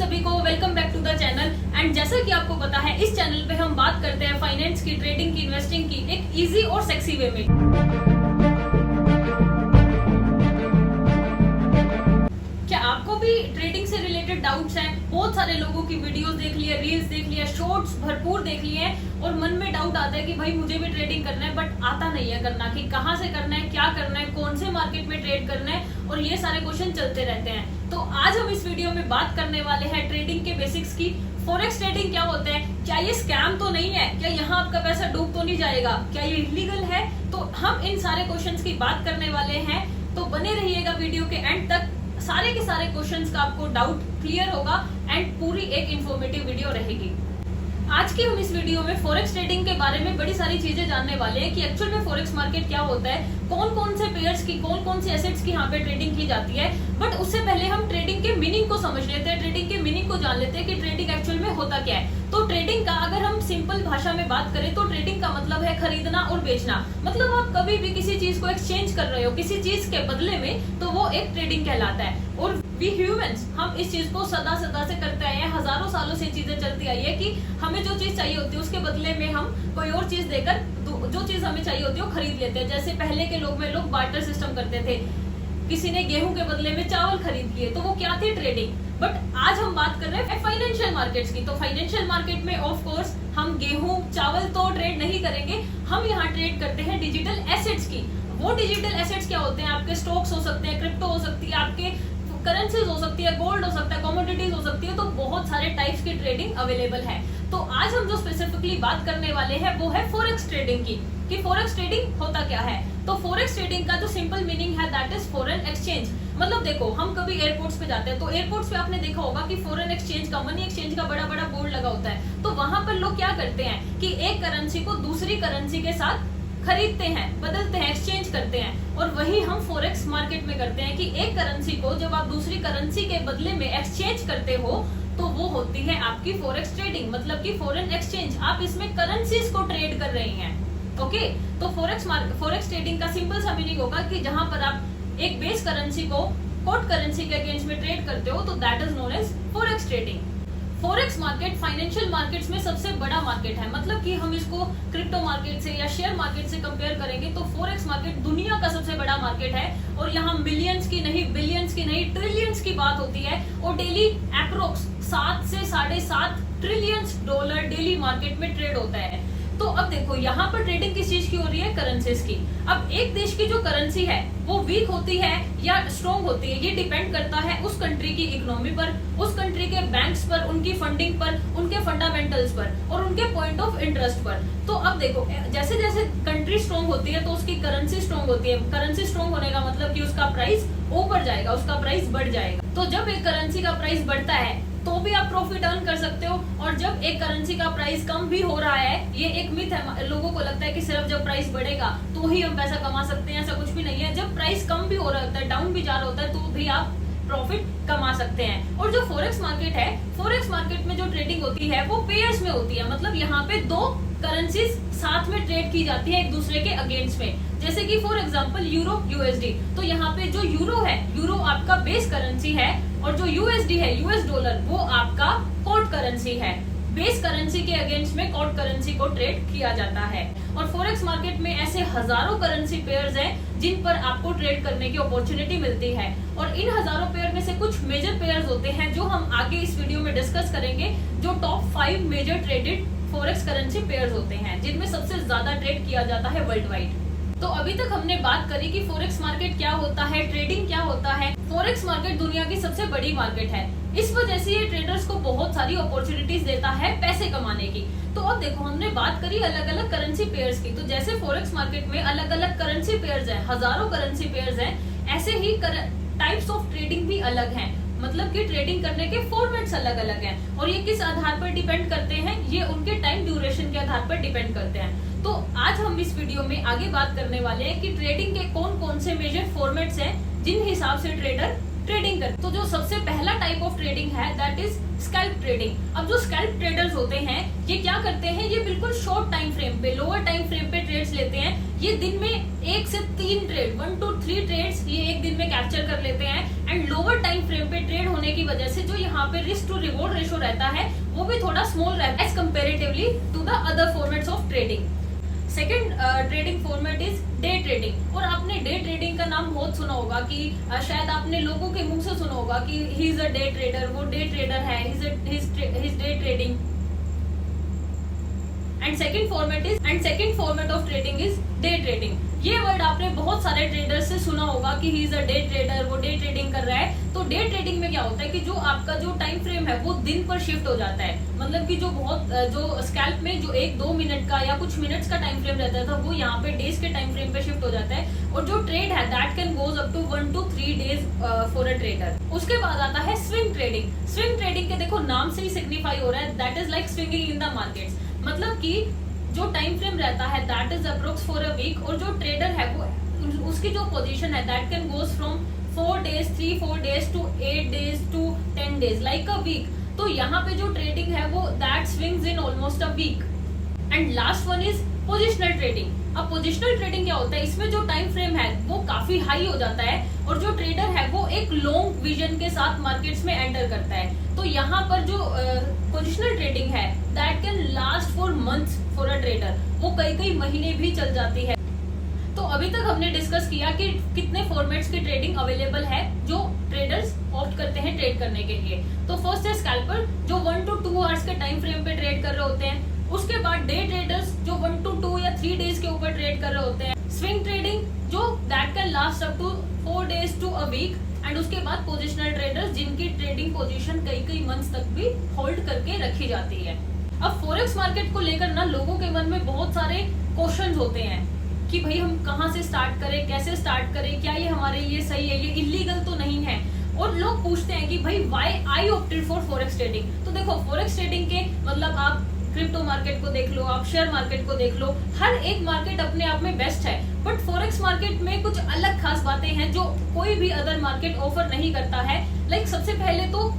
सभी को, welcome back to the channel. And जैसा कि आपको पता है, इस चैनल पे हम बात करते हैं फाइनेंस की, ट्रेडिंग की, इन्वेस्टिंग की एक इजी और सेक्सी वे में। क्या आपको भी ट्रेडिंग से रिलेटेड डाउट्स हैं? बहुत सारे लोगों की वीडियोस देख लिया, रील्स देख लिया, शॉर्ट्स भरपूर देख लिए हैं और मन में डाउट आता है कि भाई मुझे भी ट्रेडिंग करना है, बट आता नहीं है करना, कि कहाँ से करना है, क्या करना है, कौन से मार्केट में ट्रेड करना है, और ये सारे क्वेश्चन चलते रहते हैं। तो आज हम इस वीडियो में बात करने वाले हैं ट्रेडिंग के बेसिक्स की। फॉरेक्स ट्रेडिंग क्या होता है, क्या ये स्कैम तो नहीं है, क्या यहाँ आपका पैसा डूब तो नहीं जाएगा, क्या ये इलीगल है? तो हम इन सारे क्वेश्चंस की बात करने वाले हैं, तो बने रहिएगा वीडियो के एंड तक। सारे के सारे क्वेश्चंस का आपको डाउट क्लियर होगा एंड पूरी एक इंफॉर्मेटिव वीडियो रहेगी। आज की हम इस वीडियो में फॉरेक्स ट्रेडिंग के बारे में बड़ी सारी चीजें जानने वाले हैं कि एक्चुअल में फॉरेक्स मार्केट क्या होता है, कौन कौन से पेयर्स की, कौन कौन से एसेट्स की यहाँ पे ट्रेडिंग की जाती है। बट उससे पहले हम ट्रेडिंग के मीनिंग को समझ लेते हैं, ट्रेडिंग के मीनिंग को जान लेते हैं कि ट्रेडिंग एक्चुअल में होता क्या है। तो ट्रेडिंग का अगर हम सिंपल भाषा में बात करें तो ट्रेडिंग का मतलब है खरीदना और बेचना। मतलब आप कभी भी किसी चीज को एक्सचेंज कर रहे हो किसी चीज के बदले में, तो वो एक ट्रेडिंग कहलाता है। और वी ह्यूमंस, हम इस चीज को सदा सदा से करते आए हैं, हजारों सालों से चीजें चलती आई है कि हमें जो चीज चाहिए होती है उसके बदले में हम कोई और चीज देकर जो चीज हमें चाहिए होती है वो खरीद लेते हैं। जैसे पहले के लोग बार्टर सिस्टम करते थे, किसी ने गेहूं के बदले में चावल खरीद लिए, तो वो क्या थी? ट्रेडिंग। बट आज हम बात कर रहे हैं फाइनेंशियल मार्केट्स की। तो फाइनेंशियल मार्केट में ऑफ कोर्स हम गेहूं चावल तो ट्रेड नहीं करेंगे, हम यहाँ ट्रेड करते हैं डिजिटल एसेट्स की। वो डिजिटल एसेट्स क्या होते हैं? आपके स्टॉक्स हो सकते हैं, क्रिप्टो हो सकती है, आपके करेंसीज हो सकती है, गोल्ड हो सकता है, कमोडिटीज हो सकती है। तो बहुत सारे टाइप्स की ट्रेडिंग अवेलेबल है। तो आज हम जो स्पेसिफिकली बात करने वाले हैं वो है फॉरेक्स ट्रेडिंग की, कि फॉरेक्स ट्रेडिंग होता क्या है। तो फॉरेक्स ट्रेडिंग का जो सिंपल मीनिंग है दैट इज फॉरेन एक्सचेंज। मतलब देखो, हम कभी एयरपोर्ट्स पे जाते हैं तो एयरपोर्ट्स पे आपने देखा होगा कि फॉरेन एक्सचेंज का, मनी एक्सचेंज का बड़ा बड़ा बोर्ड लगा होता है। तो वहां पर लोग क्या करते हैं कि एक करेंसी को दूसरी करेंसी के साथ खरीदते हैं, बदलते हैं, एक्सचेंज करते हैं। और वही हम फॉरेक्स मार्केट में करते हैं कि एक करेंसी को जब आप दूसरी करेंसी के बदले में एक्सचेंज करते हो तो वो होती है आपकी फॉरेक्स ट्रेडिंग, मतलब कि फॉरेन एक्सचेंज। आप इसमें करेंसीज को ट्रेड कर रहे हैं। ओके, तो फॉरेक्स ट्रेडिंग का सिंपल सा मीनिंग होगा कि जहां पर आप एक बेस करेंसी को कोट करेंसी के अगेंस्ट में ट्रेड करते हो, तो that is known as forex trading. Forex market financial markets में सबसे बड़ा मार्केट है। मतलब कि हम इसको क्रिप्टो मार्केट से या शेयर मार्केट से कंपेयर करेंगे तो फॉरेक्स मार्केट दुनिया का सबसे बड़ा मार्केट है। और यहाँ मिलियंस की नहीं, बिलियंस की नहीं, ट्रिलियंस की बात होती है। और डेली अप्रोक्स 7 से 7.5 ट्रिलियन डॉलर डेली मार्केट में ट्रेड होता है। तो अब देखो, यहाँ पर ट्रेडिंग किस चीज की हो रही है? करेंसीज की। अब एक देश की जो करेंसी है वो वीक होती है या स्ट्रॉन्ग होती है, ये डिपेंड करता है उस कंट्री की इकोनॉमी पर, उस कंट्री के बैंक्स पर, उनकी फंडिंग पर, उनके फंडामेंटल्स पर और उनके पॉइंट ऑफ इंटरेस्ट पर। तो अब देखो, जैसे जैसे कंट्री स्ट्रॉन्ग होती है तो उसकी करेंसी स्ट्रॉन्ग होती है। करेंसी स्ट्रॉन्ग होने का मतलब कि उसका प्राइस ऊपर जाएगा, उसका प्राइस बढ़ जाएगा। तो जब एक करेंसी का प्राइस बढ़ता है तो भी आप प्रॉफिट अर्न कर सकते हो, और जब एक करेंसी का प्राइस कम भी हो रहा है, ये एक मिथ है, लोगों को लगता है कि सिर्फ जब प्राइस बढ़ेगा तो ही हम पैसा कमा सकते हैं। ऐसा कुछ भी नहीं है। जब प्राइस कम भी हो रहा होता है, डाउन भी जा रहा होता है, तो भी आप प्रॉफिट कमा सकते हैं। और जो फॉरेक्स मार्केट है, फॉरेक्स मार्केट में जो ट्रेडिंग होती है वो पेयर्स में होती है। मतलब यहाँ पे दो करेंसीज साथ में ट्रेड की जाती है एक दूसरे के अगेंस्ट में। जैसे कि फॉर एग्जांपल यूरो यूएसडी। तो यहाँ पे जो यूरो है, यूरो आपका बेस करेंसी है, और जो यूएसडी है, यूएस डॉलर, वो आपका कोट करेंसी है। बेस करेंसी के अगेंस्ट में कोट करेंसी को ट्रेड किया जाता है। और फॉरेक्स मार्केट में ऐसे हजारों करेंसी पेयर्स हैं जिन पर आपको ट्रेड करने की अपॉर्चुनिटी मिलती है। और इन हजारों पेयर में से कुछ मेजर पेयर्स होते हैं जो हम आगे इस वीडियो में डिस्कस करेंगे, जो top 5 major traded forex currency pairs होते हैं, जिनमें सबसे ज्यादा ट्रेड किया जाता है वर्ल्ड वाइड। तो अभी तक हमने बात करी कि फॉरेक्स मार्केट क्या होता है, ट्रेडिंग क्या होता है। फॉरेक्स मार्केट दुनिया की सबसे बड़ी मार्केट है, इस वजह से ये ट्रेडर्स को बहुत सारी अपॉर्चुनिटीज देता है पैसे कमाने की। तो अब देखो, हमने बात करी अलग अलग करेंसी पेयर्स की। तो जैसे फॉरेक्स मार्केट में अलग अलग करेंसी पेयर्स हैं, हजारों करेंसी पेयर्स हैं, ऐसे ही टाइप्स ऑफ ट्रेडिंग भी अलग हैं। मतलब कि ट्रेडिंग करने के फॉर्मेट्स अलग अलग हैं। और ये किस आधार पर डिपेंड करते हैं? ये उनके टाइम ड्यूरेशन के आधार पर डिपेंड करते हैं। तो आज हम इस वीडियो में आगे बात करने वाले हैं कि ट्रेडिंग के कौन कौन से मेजर फॉर्मेट्स हैं जिन हिसाब से ट्रेडर ट्रेडिंग कर। तो जो सबसे पहला टाइप ऑफ ट्रेडिंग है दैट इज स्कैल्प ट्रेडिंग। अब जो स्कैल्प ट्रेडर्स होते हैं ये क्या करते हैं, ये बिल्कुल शॉर्ट टाइम फ्रेम पे, लोअर टाइम फ्रेम पे ट्रेड्स लेते हैं। ये दिन में 1 से 3 ट्रेड, 1 to 3 ट्रेड्स ये एक दिन में कैप्चर कर लेते हैं। एंड लोअर टाइम फ्रेम पे ट्रेड होने की वजह से जो यहाँ पे रिस्क टू रिवॉर्ड रेशो रहता है वो भी थोड़ा स्मॉल रहता है as comparatively to the other formats of trading. Second trading format is day trading. और आपने डे ट्रेडिंग का नाम बहुत सुना होगा कि शायद आपने लोगों के मुंह से सुना होगा कि he is a day trader, वो डे ट्रेडर है, he is day trading. And second format of trading is day trading. ये वर्ड आपने बहुत सारे ट्रेडर्स से सुना होगा कि he is a day trader, वो डे ट्रेडिंग कर रहा है। तो डे ट्रेडिंग में क्या होता है कि जो आपका जो टाइम फ्रेम है वो दिन पर शिफ्ट हो जाता है। मतलब कि जो स्कैल्प में जो 1-2 मिनट का या कुछ मिनट्स का टाइम फ्रेम रहता था वो यहाँ पे डेज के टाइम फ्रेम पे शिफ्ट हो जाता है। और जो ट्रेड है that can goes up to 1 to 3 days for a trader. उसके बाद आता है स्विंग ट्रेडिंग। स्विंग ट्रेडिंग के देखो नाम से ही सिग्निफाई हो रहा है that is like swinging in the markets. मतलब कि जो टाइम फ्रेम रहता है that is approx for a week, और जो ट्रेडर है वो उसकी जो पोजीशन है that can goes from 4 days 3-4 days to 8 days to 10 days like a week. तो यहाँ पे जो ट्रेडिंग है वो that swings in almost a week. And last one is positional trading. अब पोजिशनल ट्रेडिंग क्या होता है, इसमें जो टाइम फ्रेम है वो काफी हाई हो जाता है और जो ट्रेडर है वो एक लॉन्ग विजन के साथ मार्केट्स में एंटर करता है। तो यहाँ पर जो पोजिशनल ट्रेडिंग है that can last for months for a trader, वो कई महीने भी चल जाती है। तो अभी तक हमने डिस्कस किया कि कितने फॉर्मेट्स की ट्रेडिंग अवेलेबल है जो ट्रेडर्स ऑप्ट करते हैं ट्रेड करने के लिए। तो फर्स्ट है स्कैल्पर जो 1 to 2 आवर्स के टाइम फ्रेम पे ट्रेड कर रहे होते हैं। उसके बाद डे ट्रेडर्स जो 1 to 2 या 3 डेज के ऊपर ट्रेड कर रहे होते हैं। स्विंग ट्रेडिंग जो that can last up to 4 days to a week। And उसके बाद पोजिशनल ट्रेडर्स जिनकी ट्रेडिंग पोजीशन कई मंथ्स तक भी होल्ड करके रखी जाती है। अब फॉरेक्स मार्केट को लेकर ना लोगों के मन में बहुत सारे क्वेश्चंस होते हैं कि भाई हम कहाँ से स्टार्ट करें, कैसे स्टार्ट करें, क्या ये हमारे लिए सही है, ये इलीगल तो नहीं है। और लोग पूछते हैं कि भाई why I opted for forex trading. तो देखो फॉरेक्स ट्रेडिंग के मतलब आप क्रिप्टो मार्केट को देख लो, आप शेयर मार्केट को देख लो, हर एक मार्केट अपने आप में बेस्ट है। बट फॉरेक्स मार्केट में कुछ अलग खास बातें हैं जो कोई भी अदर मार्केट ऑफर नहीं करता है। लाइक सबसे पहले तो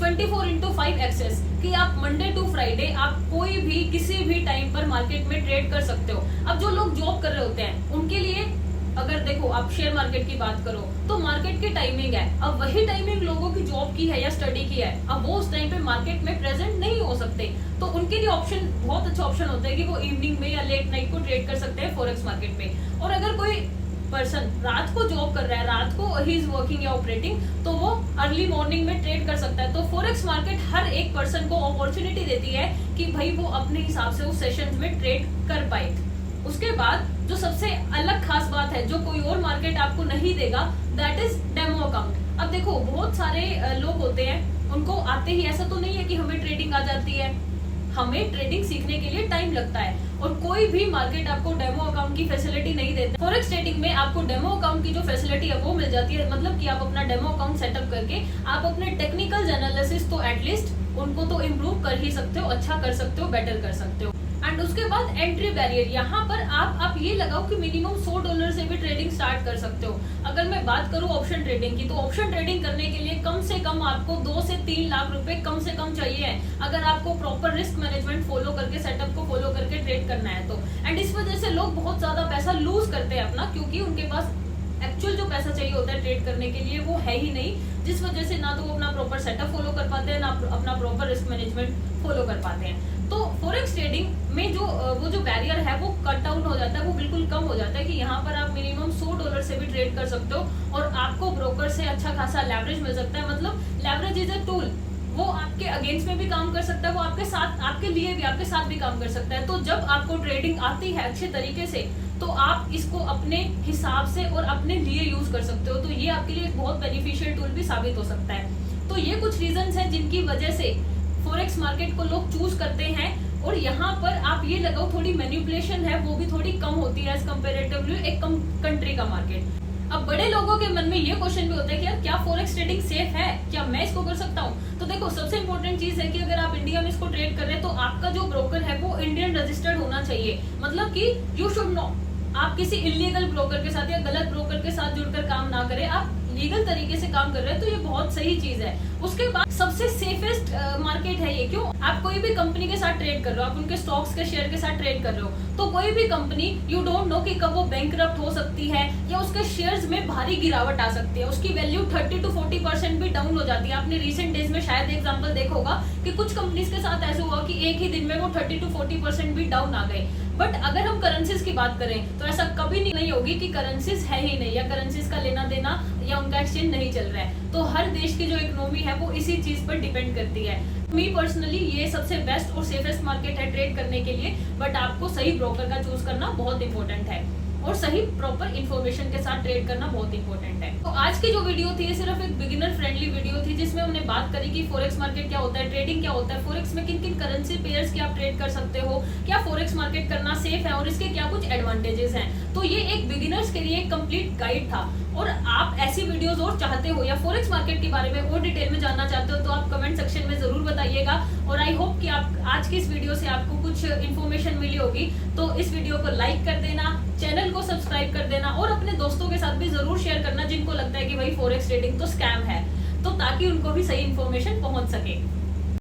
24/5 एक्सेस कि आप मंडे टू फ्राइडे आप कोई भी किसी भी टाइम पर मार्केट में ट्रेड कर सकते हो। अब जो लोग जॉब कर रहे होते हैं उनके लिए अगर देखो आप शेयर मार्केट की बात करो तो मार्केट की टाइमिंग है, अब वही टाइमिंग लोगों की जॉब की है या स्टडी की है, अब वो उस टाइम पे मार्केट में प्रेजेंट नहीं हो सकते। तो उनके लिए ऑप्शन बहुत अच्छा ऑप्शन होता है कि वो इवनिंग में या लेट नाइट को ट्रेड कर सकते हैं फॉरेक्स मार्केट में। और अगर कोई पर्सन रात को जॉब कर रहा है, रात को ही इज वर्किंग या ऑपरेटिंग, तो वो अर्ली मॉर्निंग में ट्रेड कर सकता है। तो फॉरेक्स मार्केट हर एक पर्सन को अपॉर्चुनिटी देती है कि भाई वो अपने हिसाब से उस सेशन में ट्रेड कर पाए। उसके बाद जो सबसे अलग खास बात है जो कोई और मार्केट आपको नहीं देगा दैट इज डेमो अकाउंट। अब देखो बहुत सारे लोग होते हैं उनको आते ही ऐसा तो नहीं है कि हमें ट्रेडिंग आ जाती है, हमें ट्रेडिंग सीखने के लिए टाइम लगता है और कोई भी मार्केट आपको डेमो अकाउंट की फैसिलिटी नहीं देता। फॉरेक्स ट्रेडिंग में आपको डेमो अकाउंट की जो फैसिलिटी है वो मिल जाती है, मतलब कि आप अपना डेमो अकाउंट सेटअप करके आप अपने टेक्निकल एनालिसिस तो एटलीस्ट उनको तो इम्प्रूव कर ही सकते हो, अच्छा कर सकते हो, बेटर कर सकते हो। एंड उसके बाद एंट्री बैरियर, यहाँ पर आप ये लगाओ कि मिनिमम $100 से भी ट्रेडिंग स्टार्ट कर सकते हो। अगर मैं बात करूँ ऑप्शन ट्रेडिंग की तो ऑप्शन ट्रेडिंग करने के लिए कम से कम आपको 2 से 3 लाख रुपए कम से कम चाहिए अगर आपको प्रॉपर रिस्क मैनेजमेंट फॉलो करके सेटअप को फॉलो करके ट्रेड करना है तो। एंड इस वजह से लोग बहुत ज्यादा पैसा लूज करते हैं अपना, क्योंकि उनके पास एक्चुअल जो पैसा चाहिए होता है ट्रेड करने के लिए वो है ही नहीं, जिस वजह से ना तो वो अपना प्रॉपर सेटअप फॉलो कर पाते हैं ना अपना प्रॉपर रिस्क मैनेजमेंट फॉलो कर पाते हैं। तो फॉरेक्स ट्रेडिंग में वो जो बैरियर है वो कट डाउन हो जाता है, वो बिल्कुल कम हो जाता है कि यहाँ पर आप मिनिमम $100 से भी ट्रेड कर सकते हो और आपको ब्रोकर से अच्छा खासा लेवरेज मिल सकता है। मतलब लेवरेज इज अ टूल, वो आपके अगेंस्ट में भी काम कर सकता है, वो आपके साथ आपके लिए भी आपके साथ भी काम कर सकता है। तो जब आपको ट्रेडिंग आती है अच्छे तरीके से तो आप इसको अपने हिसाब से और अपने लिए यूज कर सकते हो, तो ये आपके लिए एक बहुत बेनिफिशियल टूल भी साबित हो सकता है। तो ये कुछ रीजंस हैं जिनकी वजह से फॉरेक्स मार्केट को लोग चूज करते हैं और यहाँ पर आप ये लगाओ थोड़ी मैनिपुलेशन है वो भी थोड़ी कम होती है एज कंपेरेटिवली एक कम कंट्री का मार्केट। अब बड़े लोगों के मन में ये क्वेश्चन भी होता है कि यार क्या फॉरेक्स ट्रेडिंग सेफ है, क्या मैं इसको कर सकता हूँ? तो देखो सबसे इंपॉर्टेंट चीज है कि अगर आप इंडिया में इसको ट्रेड कर रहे हैं तो आपका जो ब्रोकर है वो इंडियन रजिस्टर्ड होना चाहिए। मतलब कि यू शुड नो, आप किसी इलीगल ब्रोकर के साथ या गलत ब्रोकर के साथ जुड़कर काम ना करें, आप लीगल तरीके से काम कर रहे हैं तो ये बहुत सही चीज है। उसके बाद सबसे सेफेस्ट मार्केट है ये। क्यों? आप कोई भी कंपनी के साथ ट्रेड कर रहे हो, आप उनके स्टॉक्स के शेयर के साथ ट्रेड कर रहे हो, तो कोई भी कंपनी यू डोंट नो कि कब वो बैंकरप्ट हो सकती है या उसके शेयर्स में भारी गिरावट आ सकती है, उसकी वैल्यू 30 to 40% भी डाउन हो जाती है। आपने रिसेंट डेज में शायद एग्जांपल देखा होगा कि कुछ कंपनीज के साथ ऐसा हुआ कि एक ही दिन में वो 30 to 40% भी डाउन आ गए। बट अगर हम करेंसीज की बात करें तो ऐसा कभी नहीं होगी कि करेंसीज है ही नहीं या करेंसीज का लेना देना या उनका एक्सचेंज नहीं चल रहा है। तो हर देश की जो इकोनॉमी है वो इसी चीज पर डिपेंड करती है। मी पर्सनली ये सबसे बेस्ट और सेफेस्ट मार्केट है ट्रेड करने के लिए, बट आपको सही ब्रोकर का चूज करना बहुत इंपॉर्टेंट है और सही प्रॉपर इंफॉर्मेशन के साथ ट्रेड करना बहुत इंपॉर्टेंट है। तो आज की जो वीडियो थी ये सिर्फ एक बिगिनर फ्रेंडली वीडियो थी जिसमें हमने बात करी कि फॉरेक्स मार्केट क्या होता है, ट्रेडिंग क्या होता है, फॉरेक्स में किन किन करेंसी पेयर्स के आप ट्रेड कर सकते हो, क्या फॉरेक्स मार्केट करना सेफ है और इसके क्या कुछ एडवांटेजेस हैं। तो ये एक बिगिनर्स के लिए एक कंप्लीट गाइड था। और आप ऐसी वीडियोस और चाहते हो या फॉरेक्स मार्केट के बारे में और डिटेल में जानना चाहते हो तो आप कमेंट सेक्शन में जरूर बताइएगा। और आई होप कि आप आज की इस वीडियो से आपको कुछ इन्फॉर्मेशन मिली होगी। तो इस वीडियो को लाइक कर देना, चैनल को सब्सक्राइब कर देना और अपने दोस्तों के साथ भी जरूर शेयर करना जिनको लगता है कि भाई फॉरेक्स ट्रेडिंग तो स्कैम है, तो ताकि उनको भी सही इन्फॉर्मेशन पहुंच सके।